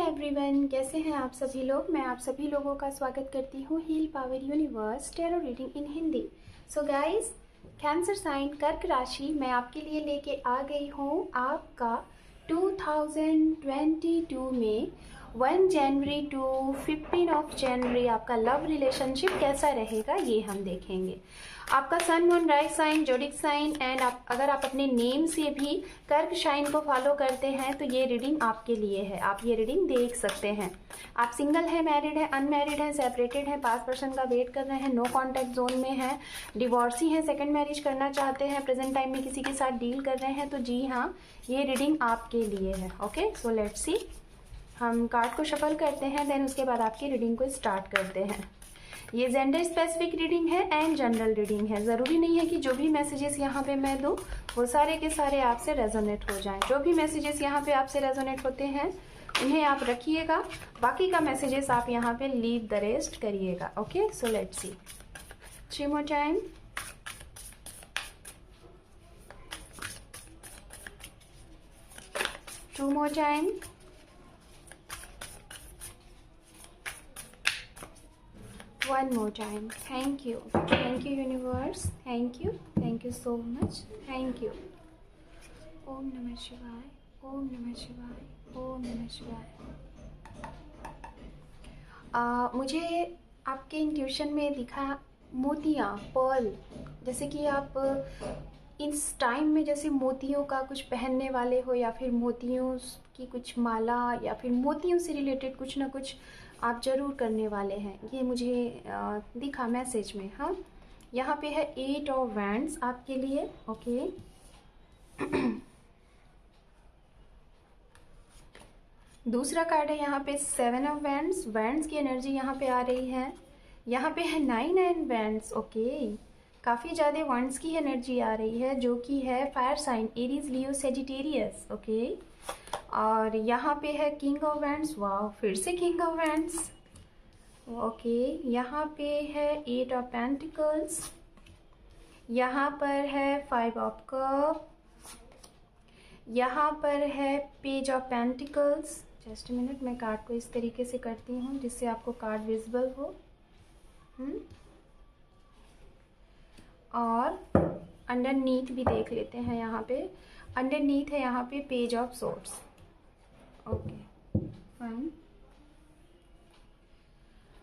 Everyone, कैसे हैं आप सभी लोग। मैं आप सभी लोगों का स्वागत करती हूँ heal power universe tarot reading in Hindi. So guys, cancer sign कर्क राशि मैं आपके लिए लेके आ गई हूँ आपका 2022 में 1 जनवरी टू 15 जनवरी आपका लव रिलेशनशिप कैसा रहेगा ये हम देखेंगे। आपका sun moon rise sign, zodiac sign and अगर आप अपने नेम से भी कर्क साइन को फॉलो करते हैं तो ये रीडिंग आपके लिए है। आप ये रीडिंग देख सकते हैं। आप सिंगल है, मैरिड है, अनमैरिड है, सेपरेटेड है, पास पर्सन का वेट कर रहे हैं, नो कॉन्टैक्ट जोन में है, डिवोर्सी हैं, सेकंड मैरिज करना चाहते हैं, प्रेजेंट टाइम में किसी के साथ डील कर रहे हैं, तो जी हाँ, ये रीडिंग आपके लिए है। ओके, सो लेट्स सी। हम कार्ड को शफल करते हैं, देन उसके बाद आपकी रीडिंग को स्टार्ट करते हैं। ये जेंडर स्पेसिफिक रीडिंग है एंड जनरल रीडिंग है। ज़रूरी नहीं है कि जो भी मैसेजेस यहाँ पे मैं दूँ वो सारे के सारे आपसे रेजोनेट हो जाएं। जो भी मैसेजेस यहाँ पे आपसे रेजोनेट होते हैं उन्हें आप रखिएगा, बाकी का मैसेजेस आप यहाँ पे लीव द रेस्ट करिएगा। Okay, so let's see. 3 more time. Two more time. One more time. Thank you universe. Thank you so much. Thank you. ओम नमः शिवाय, ओम नमः शिवाय, ओम नमः शिवाय। मुझे आपके इंट्यूशन में दिखा मोतियाँ, पर्ल, जैसे कि आप इस टाइम में जैसे मोतियों का कुछ पहनने वाले हो या फिर मोतियों की कुछ माला या फिर मोतियों से रिलेटेड कुछ ना कुछ आप जरूर करने वाले हैं। ये मुझे दिखा मैसेज में। हाँ, यहाँ पे है 8 ऑफ वैंड्स आपके लिए। ओके, दूसरा कार्ड है यहाँ पे 7 ऑफ वैंड्स। वैंड्स की एनर्जी यहाँ पे आ रही है। यहाँ पे है 9 एंड वैंड्स। ओके, काफ़ी ज़्यादा वैंड्स की एनर्जी आ रही है जो कि है फायर साइन एरीज, लियो, सेजिटेरियस। ओके, और यहाँ पे है किंग ऑफ वैंड्स। वाह, फिर से किंग ऑफ वैंड्स। ओके, यहाँ पे है 8 ऑफ पेंटिकल्स। यहाँ पर है 5 ऑफ कप। यहाँ पर है page of pentacles. Just minute, मैं कार्ड को इस तरीके से करती हूँ जिससे आपको कार्ड विजिबल हो। और अंडरनीथ भी देख लेते हैं। यहाँ पे अंडरनीथ है यहाँ पे page of swords. Okay, fine.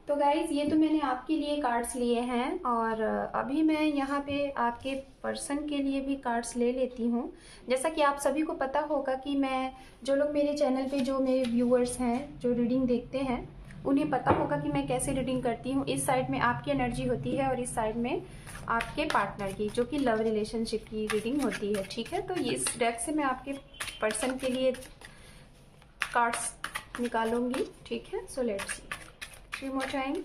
तो गाइज, ये तो मैंने आपके लिए कार्ड्स लिए हैं और अभी मैं यहाँ पे आपके पर्सन के लिए भी कार्ड्स ले लेती हूँ। जैसा कि आप सभी को पता होगा कि मैं, जो लोग मेरे चैनल पे, जो मेरे व्यूअर्स हैं, जो रीडिंग देखते हैं, उन्हें पता होगा कि मैं कैसे रीडिंग करती हूँ। इस साइड में आपकी एनर्जी होती है और इस साइड में आपके पार्टनर की, जो कि लव रिलेशनशिप की रीडिंग होती है। ठीक है, तो इस डेक से मैं आपके पर्सन के लिए कार्ड्स निकालूंगी। ठीक है, so let's see. 3 more time.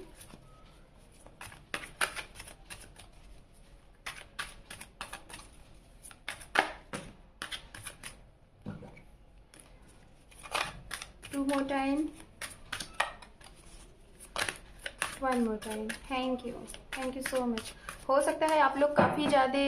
Two more time. 1 more time. Thank you so much. हो सकता है आप लोग काफ़ी ज़्यादा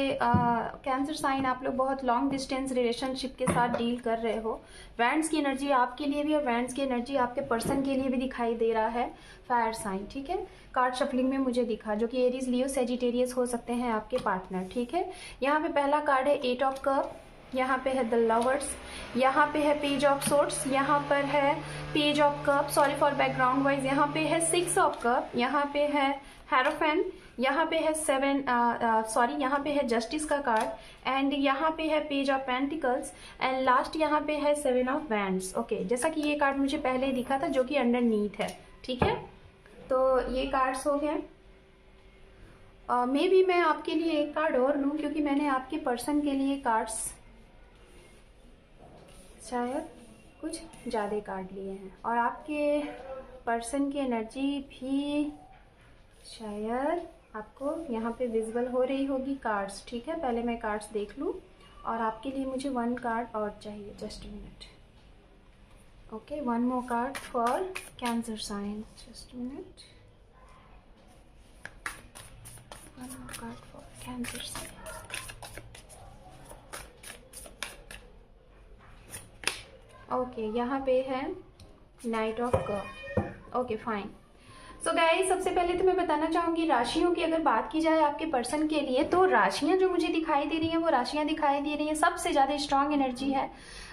कैंसर साइन, आप लोग बहुत लॉन्ग डिस्टेंस रिलेशनशिप के साथ डील कर रहे हो। वैंड्स की एनर्जी आपके लिए भी और वैंड्स की एनर्जी आपके पर्सन के लिए भी दिखाई दे रहा है। फायर साइन, ठीक है, कार्ड शफलिंग में मुझे दिखा, जो कि एरीज, लियो, सेजिटेरियस हो सकते हैं आपके पार्टनर। ठीक है, यहाँ पे पहला कार्ड है 8 ऑफ कप। यहाँ पे है द लवर्स। यहाँ पे है पेज ऑफ सोर्ड्स। यहाँ पर है page of cup, sorry for background wise. यहाँ पे है 6 ऑफ कप। यहाँ पे है हेरोफेन। यहाँ पे है 7, यहाँ पे है जस्टिस का कार्ड एंड यहाँ पे है page of pentacles and last यहाँ पे है 7 ऑफ वैंड्स। ओके, जैसा कि ये कार्ड मुझे पहले ही दिखा था, जो कि अंडरनीथ है। ठीक है, तो ये कार्ड्स हो गए। मे बी मैं आपके लिए एक कार्ड और लूँ, क्योंकि मैंने आपके पर्सन के लिए कार्ड्स शायद कुछ ज़्यादा कार्ड लिए हैं और आपके पर्सन की एनर्जी भी शायद आपको यहाँ पे विजिबल हो रही होगी कार्ड्स। ठीक है, पहले मैं कार्ड्स देख लूँ और आपके लिए मुझे 1 कार्ड और चाहिए। Just minute. Okay, 1 more card for cancer sign. Just minute. 1 more card for cancer sign. Okay, यहाँ पे है knight of cup. Okay fine. So guys, सबसे पहले तो मैं बताना चाहूंगी राशियों की अगर बात की जाए आपके पर्सन के लिए, तो राशियां जो मुझे दिखाई दे रही हैं वो राशियां दिखाई दे रही हैं सबसे ज़्यादा स्ट्रांग एनर्जी है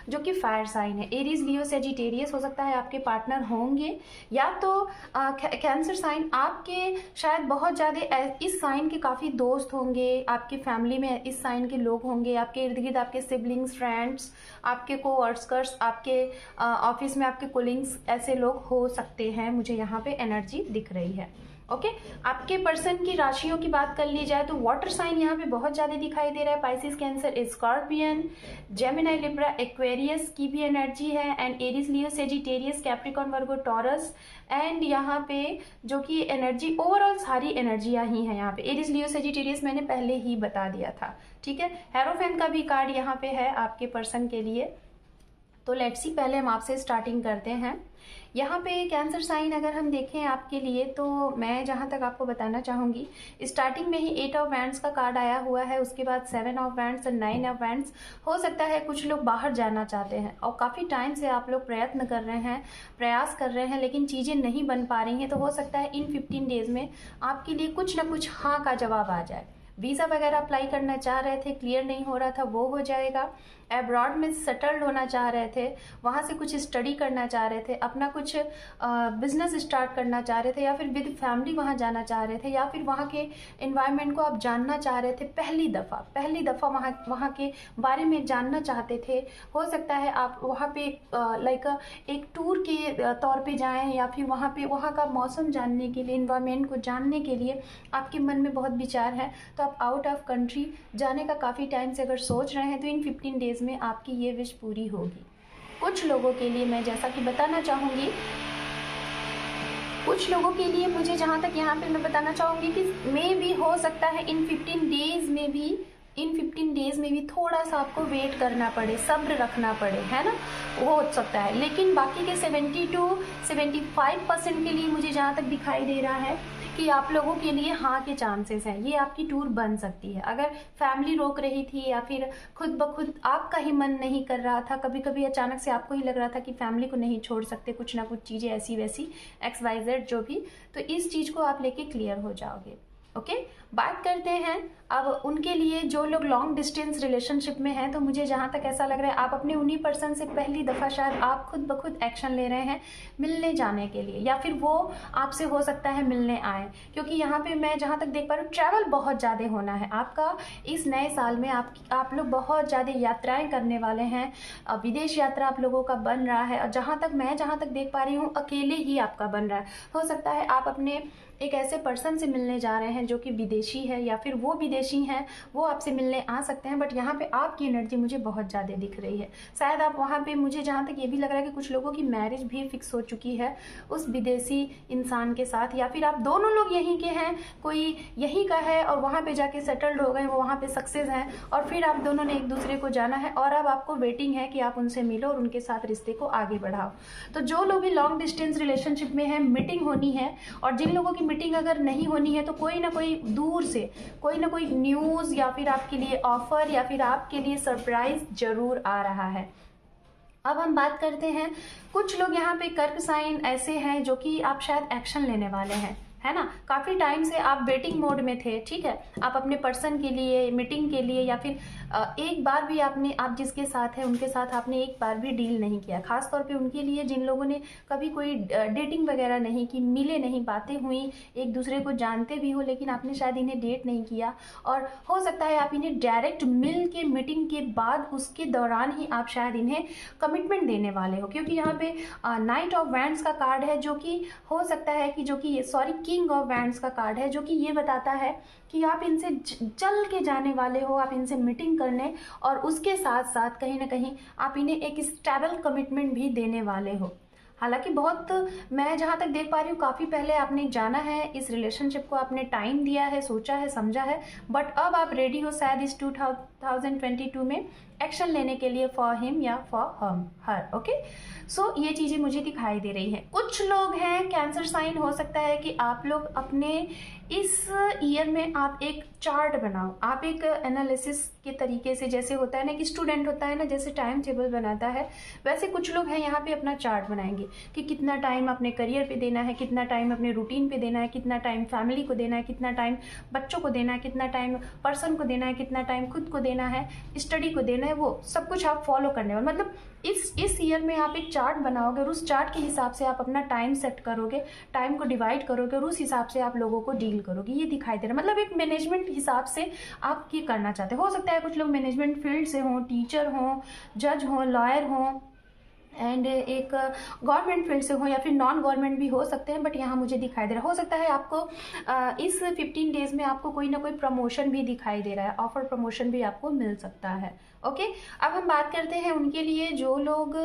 जो कि फायर साइन है। एरीज, लियो, सेजिटेरियस हो सकता है आपके पार्टनर होंगे, या तो कैंसर साइन। आपके शायद बहुत ज़्यादा इस साइन के काफ़ी दोस्त होंगे, आपकी फैमिली में इस साइन के लोग होंगे, आपके इर्द गिर्द आपके सिबलिंग्स, फ्रेंड्स, आपके को वर्कर्स, आपके ऑफिस में आपके कोलिंग्स, ऐसे लोग हो सकते हैं। मुझे यहाँ पे एनर्जी दिख रही है। ओके आपके पर्सन की राशियों की बात कर ली जाए तो वाटर साइन यहाँ पे बहुत ज़्यादा दिखाई दे रहा है। Pisces, cancer, scorpion, Gemini, Libra, Aquarius की भी एनर्जी है, and Aries, Leo, Sagittarius, Capricorn, Virgo, taurus, and यहाँ पे जो कि एनर्जी ओवरऑल सारी एनर्जियाँ ही हैं यहाँ पे। एरीज, लियो, सेजिटेरियस मैंने पहले ही बता दिया था, ठीक है। हेरोफेन का भी कार्ड यहाँ पे है आपके पर्सन के लिए। तो लेट्स सी, पहले हम आपसे स्टार्टिंग करते हैं। यहाँ पे कैंसर साइन अगर हम देखें आपके लिए, तो मैं जहाँ तक आपको बताना चाहूँगी, स्टार्टिंग में ही 8 ऑफ वैंड्स का कार्ड आया हुआ है, उसके बाद 7 ऑफ वैंड्स और 9 ऑफ वैंड्स। हो सकता है कुछ लोग बाहर जाना चाहते हैं और काफ़ी टाइम से आप लोग प्रयत्न कर रहे हैं, प्रयास कर रहे हैं, लेकिन चीज़ें नहीं बन पा रही हैं। तो हो सकता है इन 15 डेज में आपके लिए कुछ ना कुछ हाँ का जवाब आ जाए। वीज़ा वगैरह अप्लाई करना चाह रहे थे, क्लियर नहीं हो रहा था, वो हो जाएगा। एब्रॉड में सेटल्ड होना चाह रहे थे, वहाँ से कुछ स्टडी करना चाह रहे थे, अपना कुछ बिजनेस स्टार्ट करना चाह रहे थे, या फिर विद फैमिली वहाँ जाना चाह रहे थे, या फिर वहाँ के एनवायरनमेंट को आप जानना चाह रहे थे पहली दफ़ा वहाँ के बारे में जानना चाहते थे। हो सकता है आप वहाँ पे लाइक एक टूर के तौर पे जाएं, या फिर वहाँ का मौसम जानने के लिए, एनवायरनमेंट को जानने के लिए आपके मन में बहुत विचार है। तो आप आउट ऑफ कंट्री जाने का काफ़ी टाइम से अगर सोच रहे हैं, तो इन 15 डेज में आपकी ये विश पूरी होगी। कुछ लोगों के लिए मैं जैसा कि बताना चाहूँगी, कुछ लोगों के लिए मुझे जहाँ तक यहाँ पे मैं बताना चाहूँगी कि मे भी हो सकता है इन 15 डेज में भी थोड़ा सा आपको वेट करना पड़े, सब्र रखना पड़े, है ना, हो सकता है। लेकिन बाकी के 70 to 75% के लिए मुझे जहाँ तक दिखाई दे रहा है कि आप लोगों के लिए हाँ के चांसेस हैं, ये आपकी टूर बन सकती है। अगर फैमिली रोक रही थी, या फिर खुद ब खुद आपका ही मन नहीं कर रहा था, कभी कभी अचानक से आपको ही लग रहा था कि फैमिली को नहीं छोड़ सकते, कुछ ना कुछ चीज़ें ऐसी वैसी XYZ जो भी, तो इस चीज़ को आप लेके क्लियर हो जाओगे। ओके बात करते हैं अब उनके लिए जो लोग लॉन्ग डिस्टेंस रिलेशनशिप में हैं। तो मुझे जहाँ तक ऐसा लग रहा है आप अपने उन्हीं पर्सन से पहली दफ़ा शायद आप खुद ब खुद एक्शन ले रहे हैं मिलने जाने के लिए, या फिर वो आपसे हो सकता है मिलने आए, क्योंकि यहाँ पे मैं जहाँ तक देख पा रही हूँ ट्रैवल बहुत ज़्यादा होना है आपका इस नए साल में। आप लोग बहुत ज़्यादा यात्राएं करने वाले हैं, विदेश यात्रा आप लोगों का बन रहा है, और जहाँ तक देख पा रही हूँ अकेले ही आपका बन रहा है। हो सकता है आप अपने एक ऐसे पर्सन से मिलने जा रहे हैं जो कि विदेशी है, या फिर वो विदेशी हैं, वो आपसे मिलने आ सकते हैं। बट यहाँ पे आपकी एनर्जी मुझे बहुत ज़्यादा दिख रही है। शायद आप वहाँ पे, मुझे जहाँ तक ये भी लग रहा है कि कुछ लोगों की मैरिज भी फिक्स हो चुकी है उस विदेशी इंसान के साथ, या फिर आप दोनों लोग यहीं के हैं, कोई यहीं का है और वहाँ पे जाके सेटल्ड हो गए, वो वहाँ पे सक्सेस हैं, और फिर आप दोनों ने एक दूसरे को जाना है, और अब आपको वेटिंग है कि आप उनसे मिलो और उनके साथ रिश्ते को आगे बढ़ाओ। तो जो लोग भी लॉन्ग डिस्टेंस रिलेशनशिप में है, मीटिंग होनी है, और जिन लोगों की मीटिंग अगर नहीं होनी है तो कोई ना कोई दूर से कोई ना कोई न्यूज़, या फिर आपके लिए ऑफर, या फिर आपके लिए सरप्राइज जरूर आ रहा है। अब हम बात करते हैं, कुछ लोग यहाँ पे कर्क साइन ऐसे हैं जो कि आप शायद एक्शन लेने वाले हैं, है ना। काफ़ी टाइम से आप वेटिंग मोड में थे, ठीक है, आप अपने पर्सन के लिए, मीटिंग के लिए, या फिर एक बार भी आप जिसके साथ है उनके साथ आपने एक बार भी डील नहीं किया। खास तौर पे उनके लिए जिन लोगों ने कभी कोई डेटिंग वगैरह नहीं की, मिले नहीं, बातें हुई, एक दूसरे को जानते भी हो, लेकिन आपने शायद इन्हें डेट नहीं किया, और हो सकता है आप इन्हें डायरेक्ट मिल के मीटिंग के बाद उसके दौरान ही आप शायद इन्हें कमिटमेंट देने वाले हो, क्योंकि यहाँ पे नाइट ऑफ वैंड्स का कार्ड है, जो कि हो सकता है कि किंग ऑफ वैंड्स का कार्ड है, जो कि ये बताता है कि आप इनसे चल के जाने वाले हो, आप इनसे मीटिंग करने, और उसके साथ साथ कहीं ना कहीं आप इन्हें एक स्टेबल कमिटमेंट भी देने वाले हो। हालांकि बहुत, मैं जहाँ तक देख पा रही हूँ काफ़ी पहले आपने जाना है इस रिलेशनशिप को, आपने टाइम दिया है, सोचा है, समझा है, बट अब आप रेडी हो शायद इस 2022 में एक्शन लेने के लिए फॉर हिम या फॉर हर। ओके, सो ये चीज़ें मुझे दिखाई दे रही हैं। कुछ लोग हैं कैंसर साइन, हो सकता है कि आप लोग अपने इस ईयर में आप एक चार्ट बनाओ, आप एक एनालिसिस के तरीके से, जैसे होता है ना कि स्टूडेंट होता है ना जैसे टाइम टेबल बनाता है, वैसे कुछ लोग हैं यहाँ पे अपना चार्ट बनाएंगे कि कितना टाइम अपने करियर पे देना है, कितना टाइम अपने रूटीन पे देना है, कितना टाइम फैमिली को देना है, कितना टाइम बच्चों को देना है, कितना टाइम पर्सन को देना है, कितना टाइम खुद को देना है, स्टडी को देना है, वो सब कुछ आप फॉलो करने वाले। मतलब इस ईयर में आप एक चार्ट बनाओगे और उस चार्ट के हिसाब से आप अपना टाइम सेट करोगे, टाइम को डिवाइड करोगे और उस हिसाब से आप लोगों को डील करोगे। ये दिखाई दे रहा है, मतलब एक मैनेजमेंट हिसाब से आप ये करना चाहते हो सकता है कुछ लोग मैनेजमेंट फील्ड से हों, टीचर हों, जज हों, लॉयर हों, एंड एक गवर्नमेंट फील्ड से हो या फिर नॉन गवर्नमेंट भी हो सकते हैं, बट यहाँ मुझे दिखाई दे रहा है हो सकता है आपको इस 15 डेज में आपको कोई ना कोई प्रमोशन भी दिखाई दे रहा है, ऑफर प्रमोशन भी आपको मिल सकता है। ओके, अब हम बात करते हैं उनके लिए जो लोग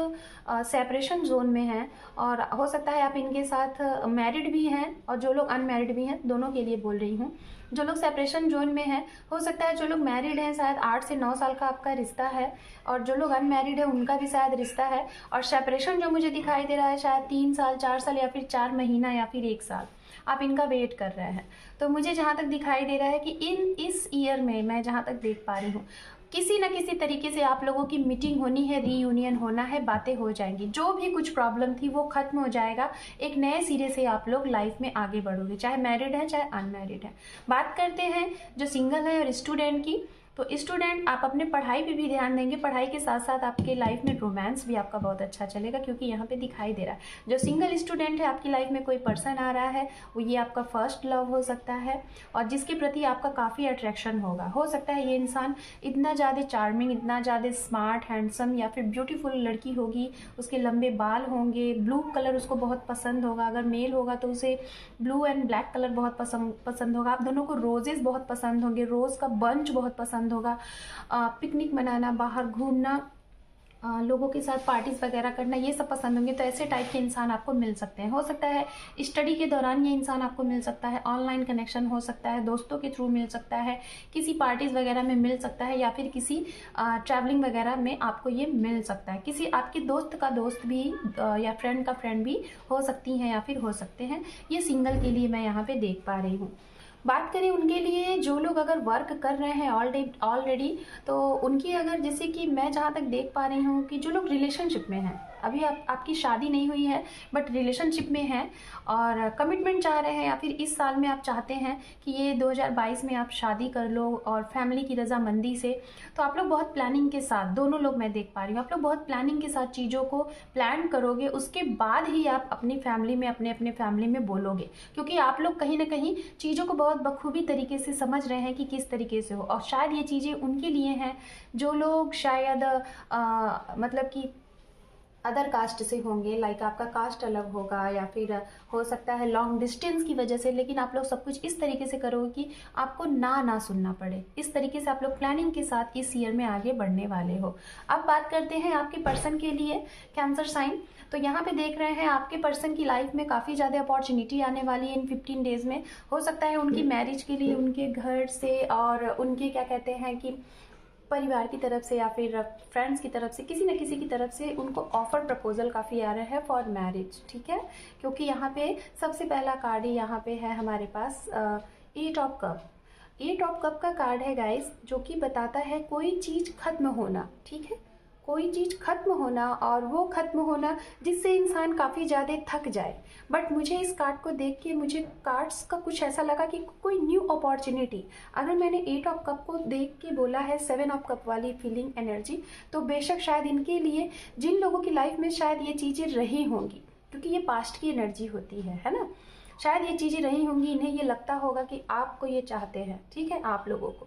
सेपरेशन जोन में हैं, और हो सकता है आप इनके साथ मैरिड भी हैं और जो लोग अनमैरिड भी हैं, दोनों के लिए बोल रही हूँ। जो लोग सेपरेशन जोन में हैं, हो सकता है जो लोग मैरिड हैं शायद 8 से 9 साल का आपका रिश्ता है, और जो लोग अनमैरिड है उनका भी शायद रिश्ता है, और सेपरेशन जो मुझे दिखाई दे रहा है शायद 3 साल, 4 साल या फिर 4 महीना या फिर 1 साल आप इनका वेट कर रहे हैं। तो मुझे जहाँ तक दिखाई दे रहा है कि इस ईयर में मैं जहाँ तक देख पा रही हूँ किसी न किसी तरीके से आप लोगों की मीटिंग होनी है, रीयूनियन होना है, बातें हो जाएंगी, जो भी कुछ प्रॉब्लम थी वो खत्म हो जाएगा, एक नए सिरे से आप लोग लाइफ में आगे बढ़ोगे, चाहे मैरिड है चाहे अनमैरिड है। बात करते हैं जो सिंगल है और स्टूडेंट की, तो स्टूडेंट आप अपने पढ़ाई पे भी ध्यान देंगे, पढ़ाई के साथ साथ आपके लाइफ में रोमांस भी आपका बहुत अच्छा चलेगा, क्योंकि यहाँ पे दिखाई दे रहा है जो सिंगल स्टूडेंट है आपकी लाइफ में कोई पर्सन आ रहा है, वो ये आपका फर्स्ट लव हो सकता है और जिसके प्रति आपका काफ़ी अट्रैक्शन होगा। हो सकता है ये इंसान इतना ज़्यादा चार्मिंग, इतना ज़्यादा स्मार्ट, हैंडसम या फिर ब्यूटीफुल लड़की होगी, उसके लंबे बाल होंगे, ब्लू कलर उसको बहुत पसंद होगा, अगर मेल होगा तो उसे ब्लू एंड ब्लैक कलर बहुत पसंद होगा, आप दोनों को रोजेस बहुत पसंद होंगे, रोज़ का बंच बहुत पसंद होगा, पिकनिक मनाना, बाहर घूमना, लोगों के साथ पार्टीज वगैरह करना, ये सब पसंद होंगे। तो ऐसे टाइप के इंसान आपको मिल सकते हैं। हो सकता है स्टडी के दौरान ये इंसान आपको मिल सकता है, ऑनलाइन कनेक्शन हो सकता है, दोस्तों के थ्रू मिल सकता है, किसी पार्टीज वगैरह में मिल सकता है, या फिर किसी ट्रैवलिंग वगैरह में आपको ये मिल सकता है। किसी आपके दोस्त का दोस्त भी या फ्रेंड का फ्रेंड भी हो सकती हैं या फिर हो सकते हैं। ये सिंगल के लिए मैं यहाँ पे देख पा रही हूँ। बात करें उनके लिए जो लोग अगर वर्क कर रहे हैं ऑलरेडी, तो उनकी अगर, जैसे कि मैं जहाँ तक देख पा रही हूँ कि जो लोग रिलेशनशिप में हैं, अभी आपकी शादी नहीं हुई है बट रिलेशनशिप में हैं और कमिटमेंट चाह रहे हैं, या फिर इस साल में आप चाहते हैं कि ये 2022 में आप शादी कर लो और फैमिली की रजामंदी से, तो आप लोग बहुत प्लानिंग के साथ, दोनों लोग मैं देख पा रही हूँ, आप लोग बहुत प्लानिंग के साथ चीज़ों को प्लान करोगे, उसके बाद ही आप अपनी फैमिली में, अपने फैमिली में बोलोगे, क्योंकि आप लोग कहीं ना कहीं चीज़ों को बहुत बखूबी तरीके से समझ रहे हैं कि किस तरीके से हो। और शायद ये चीज़ें उनके लिए हैं जो लोग शायद मतलब कि अदर कास्ट से होंगे, लाइक आपका कास्ट अलग होगा, या फिर हो सकता है लॉन्ग डिस्टेंस की वजह से, लेकिन आप लोग सब कुछ इस तरीके से करोगे कि आपको ना सुनना पड़े। इस तरीके से आप लोग प्लानिंग के साथ इस ईयर में आगे बढ़ने वाले हो। अब बात करते हैं आपके पर्सन के लिए कैंसर साइन। तो यहाँ पे देख रहे हैं आपके पर्सन की लाइफ में काफ़ी ज़्यादा अपॉर्चुनिटी आने वाली है इन 15 डेज़ में। हो सकता है उनकी मैरिज के लिए उनके घर से और उनके क्या कहते हैं कि परिवार की तरफ से या फिर फ्रेंड्स की तरफ से, किसी न किसी की तरफ से उनको ऑफर प्रपोजल काफ़ी आ रहा है फॉर मैरिज, ठीक है। क्योंकि यहाँ पे सबसे पहला कार्ड ही यहाँ पे है हमारे पास 8 ऑफ कप। 8 ऑफ कप का कार्ड है गाइस, जो कि बताता है कोई चीज़ खत्म होना, ठीक है, कोई चीज़ खत्म होना, और वो खत्म होना जिससे इंसान काफ़ी ज़्यादा थक जाए। बट मुझे इस कार्ड को देख के, मुझे कार्ड्स का कुछ ऐसा लगा कि कोई न्यू अपॉर्चुनिटी, अगर मैंने 8 ऑफ कप को देख के बोला है 7 ऑफ कप वाली फीलिंग एनर्जी, तो बेशक शायद इनके लिए, जिन लोगों की लाइफ में शायद ये चीज़ें रही होंगी, क्योंकि ये पास्ट की एनर्जी होती है ना, शायद ये चीज़ें रही होंगी, इन्हें ये लगता होगा कि आपको ये चाहते हैं, ठीक है, आप लोगों को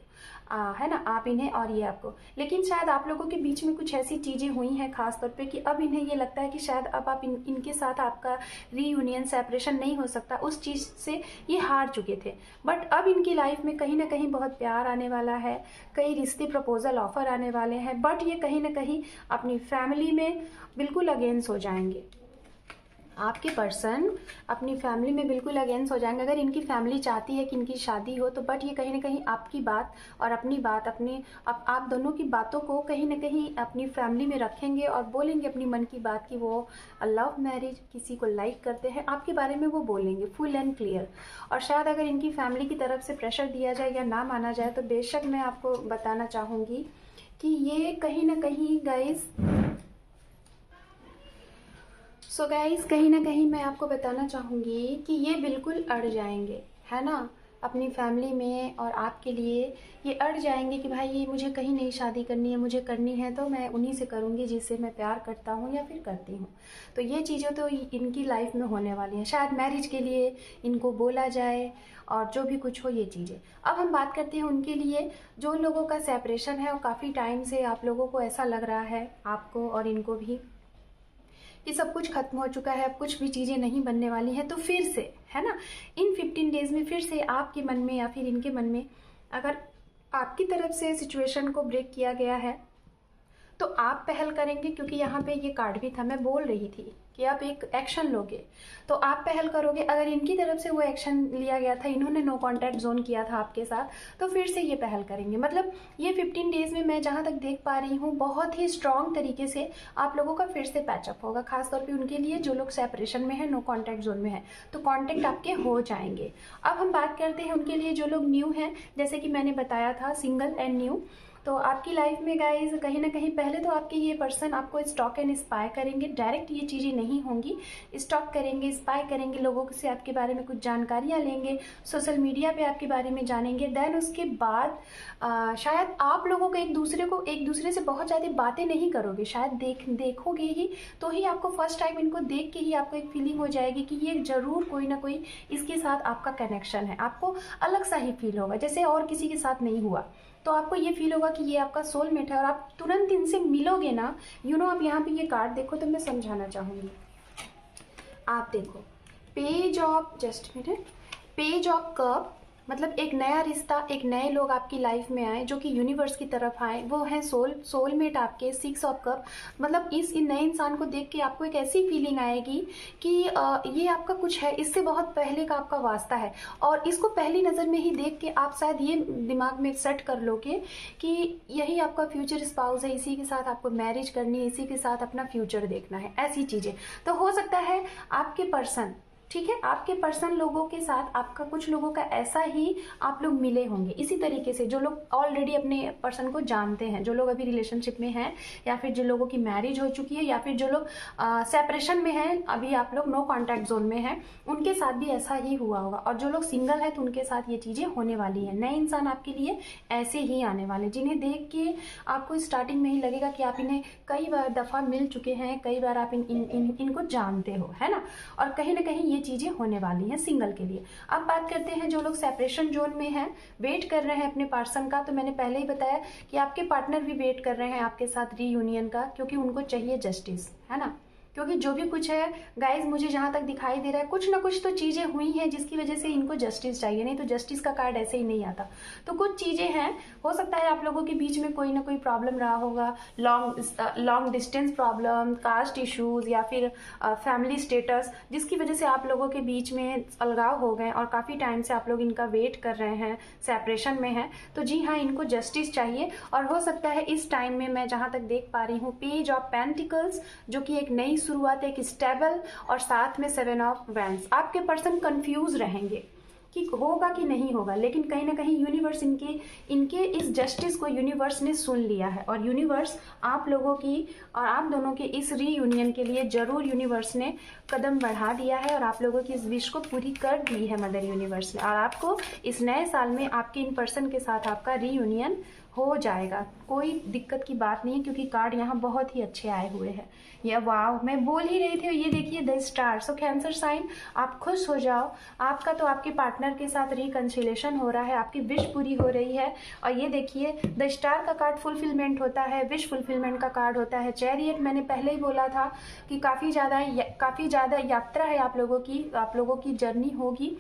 है ना, आप इन्हें और ये आपको, लेकिन शायद आप लोगों के बीच में कुछ ऐसी चीज़ें हुई हैं खास तौर पे कि अब इन्हें ये लगता है कि शायद अब आप इनके साथ आपका रीयूनियन, सेपरेशन नहीं हो सकता, उस चीज़ से ये हार चुके थे। बट अब इनकी लाइफ में कहीं ना कहीं बहुत प्यार आने वाला है, कई रिश्ते प्रपोजल ऑफर आने वाले हैं, बट ये कहीं ना कहीं अपनी फैमिली में बिल्कुल अगेंस्ट हो जाएंगे। आपके पर्सन अपनी फैमिली में बिल्कुल अगेंस्ट हो जाएंगे। अगर इनकी फैमिली चाहती है कि इनकी शादी हो तो बट ये कहीं ना कहीं आपकी बात और अपनी बात आप दोनों की बातों को कहीं ना कहीं अपनी फैमिली में रखेंगे और बोलेंगे अपनी मन की बात कि वो लव मैरिज किसी को लाइक करते हैं, आपके बारे में वो बोलेंगे फुल एंड क्लियर। और शायद अगर इनकी फैमिली की तरफ से प्रेशर दिया जाए या ना माना जाए तो बेशक मैं आपको बताना चाहूँगी कि ये कहीं ना कहीं गाइस कहीं ना कहीं मैं आपको बताना चाहूँगी कि ये बिल्कुल अड़ जाएंगे, है ना, अपनी फैमिली में और आपके लिए ये अड़ जाएंगे कि भाई ये मुझे कहीं नहीं शादी करनी है, मुझे करनी है तो मैं उन्हीं से करूँगी जिससे मैं प्यार करता हूँ या फिर करती हूँ। तो ये चीज़ें तो इनकी लाइफ में होने वाली हैं। शायद मैरिज के लिए इनको बोला जाए और जो भी कुछ हो ये चीज़ें। अब हम बात करते हैं उनके लिए जो लोगों का सेपरेशन है और काफ़ी टाइम से आप लोगों को ऐसा लग रहा है, आपको और इनको भी, कि सब कुछ खत्म हो चुका है, अब कुछ भी चीज़ें नहीं बनने वाली हैं। तो फिर से, है ना, इन 15 डेज में फिर से आपके मन में या फिर इनके मन में अगर आपकी तरफ से सिचुएशन को ब्रेक किया गया है तो आप पहल करेंगे, क्योंकि यहाँ पे ये कार्ड भी था, मैं बोल रही थी कि आप एक एक्शन लोगे तो आप पहल करोगे। अगर इनकी तरफ से वो एक्शन लिया गया था, इन्होंने नो कॉन्टैक्ट जोन किया था आपके साथ, तो फिर से ये पहल करेंगे। मतलब ये 15 डेज में मैं जहाँ तक देख पा रही हूँ बहुत ही स्ट्रांग तरीके से आप लोगों का फिर से पैचअप होगा, खासतौर पे उनके लिए जो लोग सेपरेशन में है, नो कॉन्टैक्ट जोन में है, तो कॉन्टैक्ट आपके हो जाएंगे। अब हम बात करते हैं उनके लिए जो लोग न्यू हैं, जैसे कि मैंने बताया था सिंगल एंड न्यू। तो आपकी लाइफ में गाइज कहीं ना कहीं पहले तो आपके ये पर्सन आपको स्टॉक एंड स्पाई करेंगे, डायरेक्ट ये चीज़ें नहीं होंगी, स्टॉक करेंगे, स्पाई करेंगे, लोगों से आपके बारे में कुछ जानकारियाँ लेंगे, सोशल मीडिया पे आपके बारे में जानेंगे। देन उसके बाद शायद आप लोगों को एक दूसरे से बहुत ज़्यादा बातें नहीं करोगे, शायद देखोगे ही तो ही आपको फर्स्ट टाइम इनको देख के ही आपको एक फीलिंग हो जाएगी कि ये ज़रूर कोई ना कोई इसके साथ आपका कनेक्शन है। आपको अलग सा ही फील होगा जैसे और किसी के साथ नहीं हुआ, तो आपको ये फील होगा कि ये आपका सोलमेट है और आप तुरंत इनसे मिलोगे ना। आप यहाँ पे ये कार्ड देखो तो मैं समझाना चाहूँगी। आप देखो पेज ऑफ कप, मतलब एक नया रिश्ता, एक नए लोग आपकी लाइफ में आए जो कि यूनिवर्स की तरफ आए, वो है सोलमेट आपके। 6 ऑफ कप, मतलब इस नए इंसान को देख के आपको एक ऐसी फीलिंग आएगी कि ये आपका कुछ है, इससे बहुत पहले का आपका वास्ता है और इसको पहली नज़र में ही देख के आप शायद ये दिमाग में सेट कर लोगे कि यही आपका फ्यूचर स्पाउस है, इसी के साथ आपको मैरिज करनी है, इसी के साथ अपना फ्यूचर देखना है, ऐसी चीज़ें। तो हो सकता है आपके पर्सन, ठीक है, आपके पर्सन लोगों के साथ आपका कुछ लोगों का ऐसा ही आप लोग मिले होंगे इसी तरीके से, जो लोग ऑलरेडी अपने पर्सन को जानते हैं, जो लोग अभी रिलेशनशिप में हैं, या फिर जो लोगों की मैरिज हो चुकी है, या फिर जो लोग सेपरेशन में हैं, अभी आप लोग नो कॉन्टैक्ट जोन में हैं, उनके साथ भी ऐसा ही हुआ होगा। और जो लोग सिंगल है तो उनके साथ ये चीज़ें होने वाली हैं। नए इंसान आपके लिए ऐसे ही आने वाले, जिन्हें देख के आपको स्टार्टिंग में ही लगेगा कि आप इन्हें कई बार दफ़ा मिल चुके हैं, कई बार आप इनको जानते हो, है ना, और कहीं ना कहीं चीजें होने वाली हैं सिंगल के लिए। अब बात करते हैं जो लोग सेपरेशन जोन में हैं, वेट कर रहे हैं अपने पर्सन का, तो मैंने पहले ही बताया कि आपके पार्टनर भी वेट कर रहे हैं आपके साथ रीयूनियन का, क्योंकि उनको चाहिए जस्टिस, है ना। क्योंकि जो भी कुछ है गाइज, मुझे जहाँ तक दिखाई दे रहा है कुछ ना कुछ तो चीज़ें हुई हैं जिसकी वजह से इनको जस्टिस चाहिए, नहीं तो जस्टिस का कार्ड ऐसे ही नहीं आता। तो कुछ चीज़ें हैं, हो सकता है आप लोगों के बीच में कोई ना कोई प्रॉब्लम रहा होगा, long distance problem, caste issues या फिर फैमिली स्टेटस, जिसकी वजह से आप लोगों के बीच में अलगाव हो गए और काफ़ी टाइम से आप लोग इनका वेट कर रहे हैं, सेपरेशन में है। तो जी हाँ, इनको जस्टिस चाहिए। और हो सकता है इस टाइम में मैं जहाँ तक देख पा रही हूँ पेज ऑफ पेंटिकल्स, जो कि एक नई शुरुआत, एक स्टेबल, और साथ में 7 ऑफ वैंड्स। आपके पर्सन कंफ्यूज रहेंगे कि होगा कि नहीं होगा, लेकिन कहीं ना कहीं यूनिवर्स इनके इस जस्टिस को यूनिवर्स ने सुन लिया है और यूनिवर्स आप लोगों की और आप दोनों के इस रीयूनियन के लिए जरूर यूनिवर्स ने कदम बढ़ा दिया है और आप लोगों की इस विश को पूरी कर दी है मदर यूनिवर्स ने। और आपको इस नए साल में आपके इन पर्सन के साथ आपका रीयूनियन हो जाएगा, कोई दिक्कत की बात नहीं है, क्योंकि कार्ड यहाँ बहुत ही अच्छे आए हुए हैं। ये वाव, मैं बोल ही रही थी, ये देखिए the star. So cancer sign, आप खुश हो जाओ, आपका तो आपके पार्टनर के साथ रिकंसिलेशन हो रहा है, आपकी विश पूरी हो रही है। और ये देखिए द स्टार का कार्ड फुलफिलमेंट होता है, विश फुलफिलमेंट का कार्ड होता है। चैरियट, मैंने पहले ही बोला था कि काफ़ी ज़्यादा यात्रा है आप लोगों की जर्नी होगी,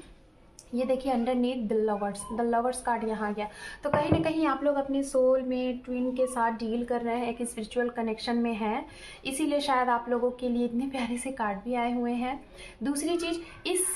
ये देखिए अंडरनीथ द लवर्स कार्ड यहाँ गया। तो कहीं ना कहीं आप लोग अपने सोल में ट्विन के साथ डील कर रहे हैं, एक स्पिरिचुअल कनेक्शन में हैं, इसीलिए शायद आप लोगों के लिए इतने प्यारे से कार्ड भी आए हुए हैं। दूसरी चीज़, इस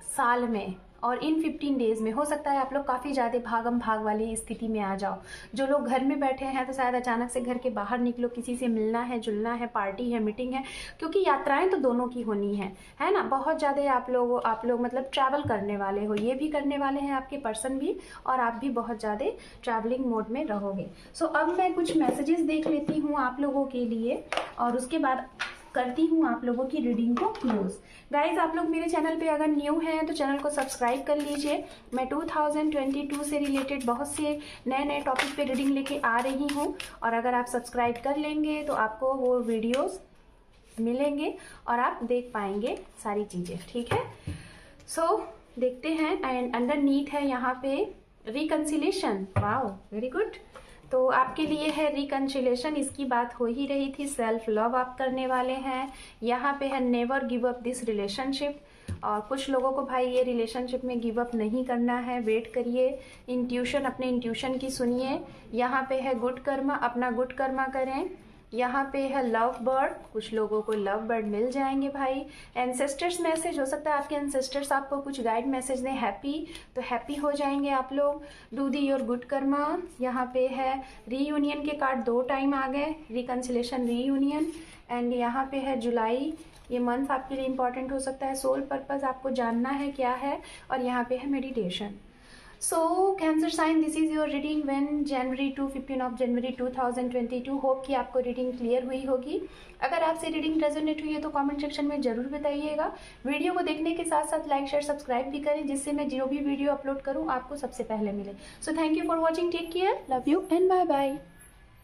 साल में और इन 15 डेज़ में हो सकता है आप लोग काफ़ी ज़्यादा भागम भाग वाली स्थिति में आ जाओ। जो लोग घर में बैठे हैं तो शायद अचानक से घर के बाहर निकलो, किसी से मिलना है, जुलना है, पार्टी है, मीटिंग है, क्योंकि यात्राएं तो दोनों की होनी है ना। बहुत ज़्यादा आप लोग मतलब ट्रैवल करने वाले हो, ये भी करने वाले हैं आपके पर्सन भी, और आप भी बहुत ज़्यादा ट्रैवलिंग मोड में रहोगे। सो अब मैं कुछ मैसेजेस देख लेती हूँ आप लोगों के लिए और उसके बाद करती हूँ आप लोगों की रीडिंग को क्लोज। गाइज, आप लोग मेरे चैनल पे अगर न्यू हैं तो चैनल को सब्सक्राइब कर लीजिए। मैं 2022 से रिलेटेड बहुत से नए नए टॉपिक पे रीडिंग लेके आ रही हूँ, और अगर आप सब्सक्राइब कर लेंगे तो आपको वो वीडियोस मिलेंगे और आप देख पाएंगे सारी चीज़ें, ठीक है। सो देखते हैं। एंड अंडरनीथ है यहाँ पे रिकंसिलेशन। Wow, very good. तो आपके लिए है रिकंसिलेशन, इसकी बात हो ही रही थी। सेल्फ लव आप करने वाले हैं। यहाँ पे है never give up this relationship, और कुछ लोगों को भाई ये रिलेशनशिप में गिव अप नहीं करना है, वेट करिए। इंट्यूशन, अपने इंट्यूशन की सुनिए। यहाँ पे है गुड कर्मा, अपना गुड कर्मा करें। यहाँ पे है लव बर्ड, कुछ लोगों को लव बर्ड मिल जाएंगे भाई। एंसेस्टर्स मैसेज, हो सकता है आपके एंसेस्टर्स आपको कुछ गाइड मैसेज दें हैप्पी, तो हैप्पी हो जाएंगे आप लोग। Do the your good Karma. यहाँ पे है रीयूनियन के कार्ड 2 टाइम आ गए, रिकंसिलेशन, रीयूनियन। एंड यहाँ पे है जुलाई, ये मंथ आपके लिए इंपॉर्टेंट हो सकता है। सोल पर्पस आपको जानना है क्या है, और यहाँ पे है meditation. So Cancer sign, this is your reading when January to 15 of January 2022। Hope कि आपको रीडिंग क्लियर हुई होगी। अगर आपसे रीडिंग रेजोनेट हुई है तो कमेंट सेक्शन में ज़रूर बताइएगा। वीडियो को देखने के साथ साथ लाइक शेयर सब्सक्राइब भी करें, जिससे मैं जो भी वीडियो अपलोड करूं आपको सबसे पहले मिले। So thank you for watching, take care, love you and bye bye.